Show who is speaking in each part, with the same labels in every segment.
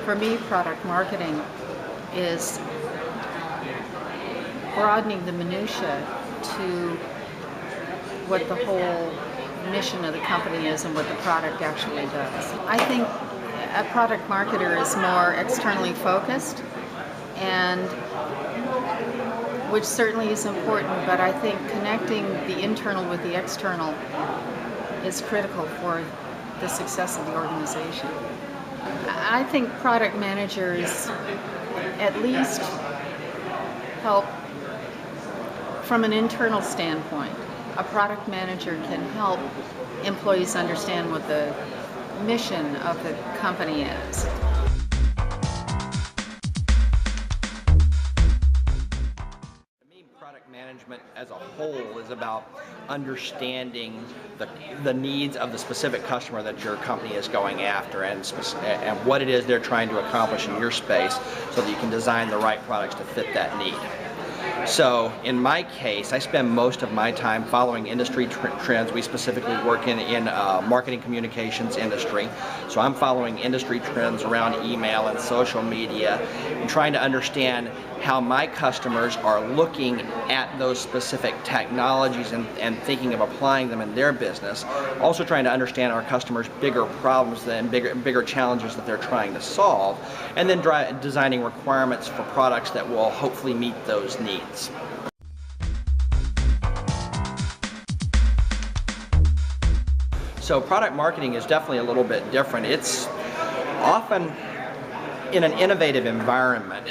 Speaker 1: For me, product marketing is broadening the minutia to what the whole mission of the company is and what the product actually does. I think a product marketer is more externally focused, and which certainly is important, but I think connecting the internal with the external is critical for the success of the organization. I think product managers at least help from an internal standpoint. A product manager can help employees understand what the mission of the company is.
Speaker 2: To me, product management as a whole is about understanding the needs of the specific customer that your company is going after, and what it is they're trying to accomplish in your space, so that you can design the right products to fit that need. So in my case, I spend most of my time following industry trends. We specifically work in marketing communications industry. So I'm following industry trends around email and social media and trying to understand how my customers are looking at those specific technologies and thinking of applying them in their business. Also trying to understand our customers' bigger problems and bigger challenges that they're trying to solve, and then designing requirements for products that will hopefully meet those needs. So product marketing is definitely a little bit different. It's often in an innovative environment.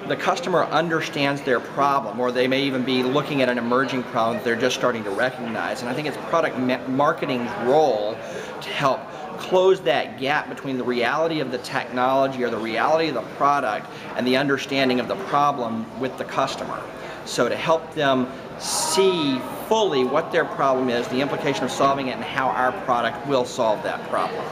Speaker 2: The customer understands their problem, or they may even be looking at an emerging problem that they're just starting to recognize. And I think it's product marketing's role to help close that gap between the reality of the technology or the reality of the product and the understanding of the problem with the customer. So to help them see fully what their problem is, the implication of solving it, and how our product will solve that problem.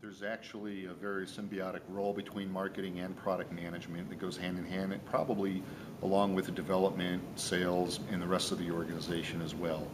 Speaker 3: There's actually a very symbiotic role between marketing and product management that goes hand in hand, and probably along with the development, sales, and the rest of the organization as well.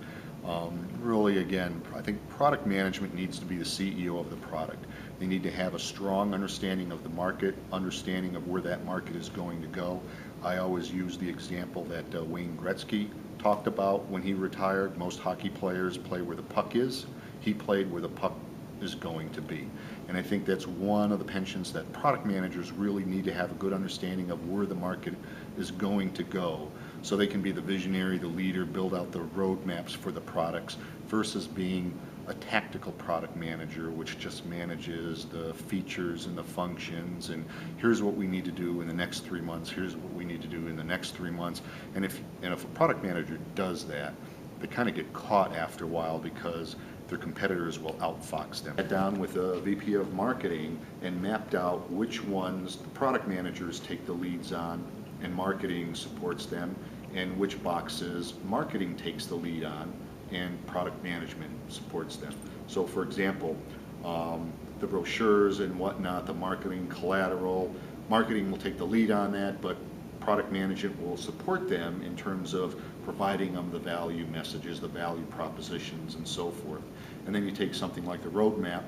Speaker 3: Really, again, I think product management needs to be the CEO of the product. They need to have a strong understanding of the market, understanding of where that market is going to go. I always use the example that Wayne Gretzky talked about when he retired. Most hockey players play where the puck is. He played where the puck is going to be. And I think that's one of the pensions that product managers really need to have a good understanding of where the market is going to go, so they can be the visionary, the leader, build out the roadmaps for the products, versus being a tactical product manager which just manages the features and the functions, and here's what we need to do in the next 3 months, here's what we need to do in the next 3 months. And if a product manager does that, they kind of get caught after a while, because their competitors will outfox them. Sat down with a VP of marketing and mapped out which ones the product managers take the leads on and marketing supports them, and which boxes marketing takes the lead on and product management supports them. So for example, the brochures and whatnot, the marketing collateral, marketing will take the lead on that, but product management will support them in terms of providing them the value messages, the value propositions, and so forth. And then you take something like the roadmap,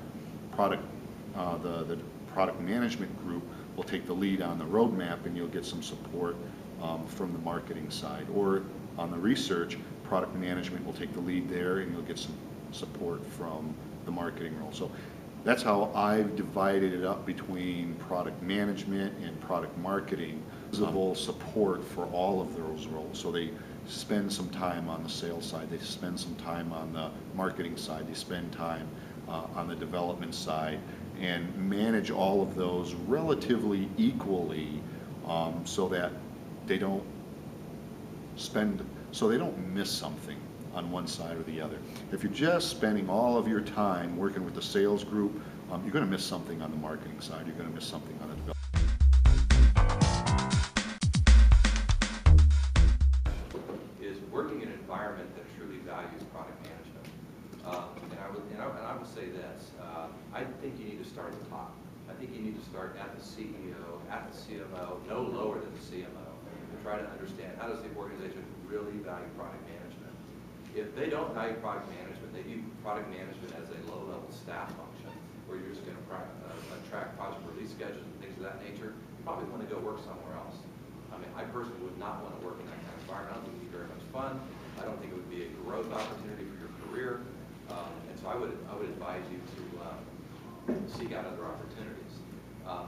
Speaker 3: the product management group will take the lead on the roadmap, and you'll get some support from the marketing side. Or on the research, product management will take the lead there, and you'll get some support from the marketing role. So that's how I've divided it up between product management and product marketing. Visible support for all of those roles. So they spend some time on the sales side, they spend some time on the marketing side, they spend time on the development side, and manage all of those relatively equally, so that they don't miss something on one side or the other. If you're just spending all of your time working with the sales group, you're going to miss something on the marketing side, you're going to miss something on the development.
Speaker 4: Is working in an environment that truly values product management. And I will say this, I think you need to start at the top. I think you need to start at the CEO, at the CMO, no lower than the CMO, and try to understand, how does the organization really value product management. If they don't value product management, they view product management as a low-level staff function, where you're just going to track project release schedules and things of that nature, you probably want to go work somewhere else. I mean, I personally would not want to work in that kind of environment. I don't think it would be very much fun. I don't think it would be a growth opportunity for your career. And so I would advise you to seek out other opportunities.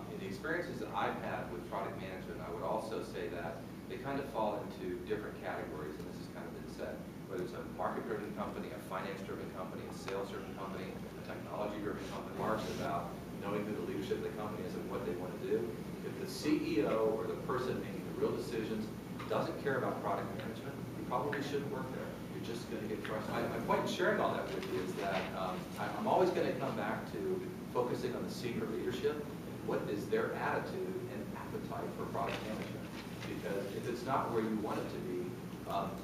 Speaker 4: In the experiences that I've had with product management, I would also say that they kind of fall into different categories, and this has kind of been said. Whether it's a market-driven company, a finance-driven company, a sales-driven company, a technology-driven company, Mark's about knowing who the leadership of the company is and what they want to do. If the CEO or the person making the real decisions doesn't care about product management, you probably shouldn't work there. You're just going to get frustrated. My point in sharing all that with you is that I'm always going to come back to focusing on the senior leadership. What is their attitude and appetite for product management? Because if it's not where you want it to be,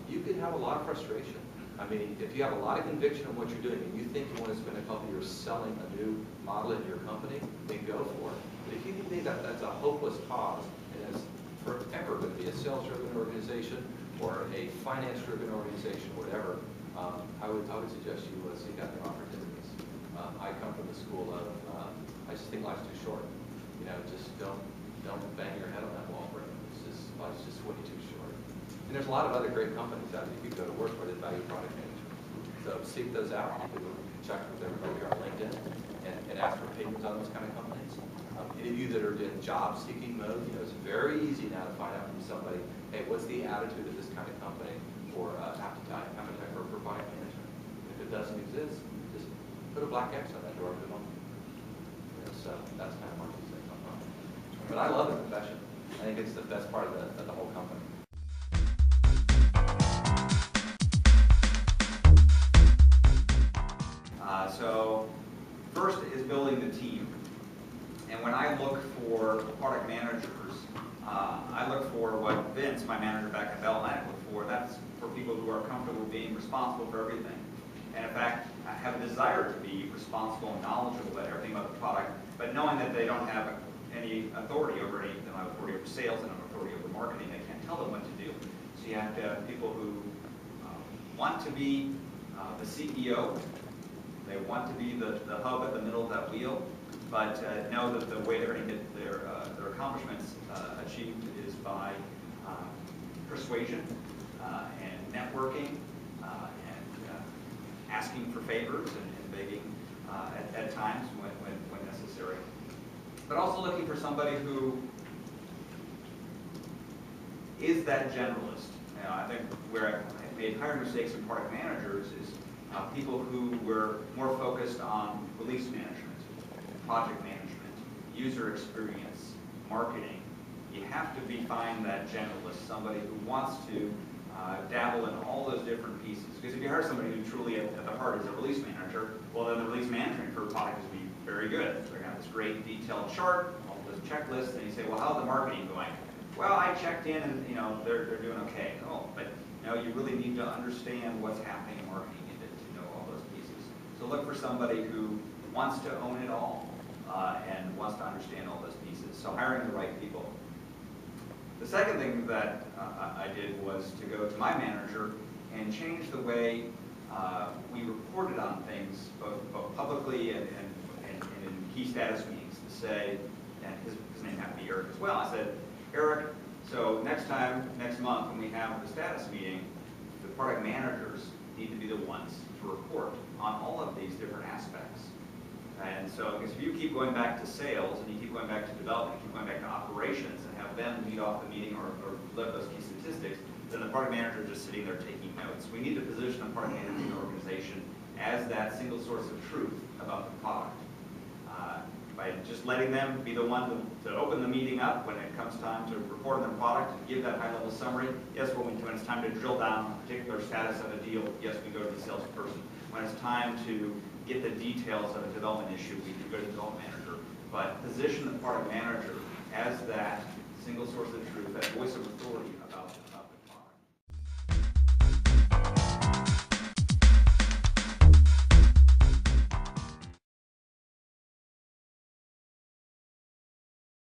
Speaker 4: you can have a lot of frustration. I mean, if you have a lot of conviction in what you're doing and you think you want to spend a couple years selling a new model in your company, then go for it. But if you think that that's a hopeless cause and it's forever going to be a sales-driven organization or a finance-driven organization, whatever, I would suggest you seek out new opportunities. I come from the school of, I just think life's too short. You know, just don't bang your head on that wall forever. Life's just way too short. And there's a lot of other great companies out there you could go to work for that value product management. So seek those out. You can check with everybody on LinkedIn and ask for opinions on those kind of companies. Any of you that are in job-seeking mode, you know, it's very easy now to find out from somebody, hey, what's the attitude of this kind of company for appetite for product management? If it doesn't exist, just put a black X on that door for the moment. You know, so that's kind of what you say. But I love the profession. I think it's the best part of the whole company.
Speaker 5: So first is building the team. And when I look for product managers, I look for what Vince, my manager back at Bell Atlantic, looked for. That's for people who are comfortable being responsible for everything. And in fact, I have a desire to be responsible and knowledgeable about everything about the product, but knowing that they don't have any authority over anything. They don't have authority over sales and authority over marketing. They can't tell them what to do. So you have to have people who want to be the CEO. They want to be the hub at the middle of that wheel, but know that the way they're going to get their accomplishments achieved is by persuasion and networking and asking for favors and begging at times when necessary. But also looking for somebody who is that generalist. You know, I think where I've made higher mistakes in product managers is people who were more focused on release management, project management, user experience, marketing. You have to find that generalist, somebody who wants to dabble in all those different pieces. Because if you hire somebody who truly at the heart is a release manager, well then the release management for a product is going to be very good. They're going to have this great detailed chart, all those checklists, and you say, well, how's the marketing going? Well, I checked in and they're doing okay. Oh, but you really need to understand what's happening in marketing to know all those pieces. So look for somebody who wants to own it all and wants to understand all those pieces. So hiring the right people. The second thing that I did was to go to my manager and change the way we reported on things, both publicly and in key status meetings, to say, and his name happened to be Eric as well. I said, Eric, so next month when we have the status meeting, the product managers need to be the ones to report on all of these different aspects. And so, because if you keep going back to sales and you keep going back to development, you keep going back to operations and have them lead off the meeting or deliver those key statistics, then the product manager is just sitting there taking notes. We need to position the product management organization as that single source of truth about the product. By just letting them be the one to open the meeting up when it comes time to report on their product, give that high-level summary. Yes, when it's time to drill down on a particular status of a deal, yes, we go to the salesperson. When it's time to get the details of a development issue, we can go to the development manager. But position the product manager as that single source of truth, that voice of authority about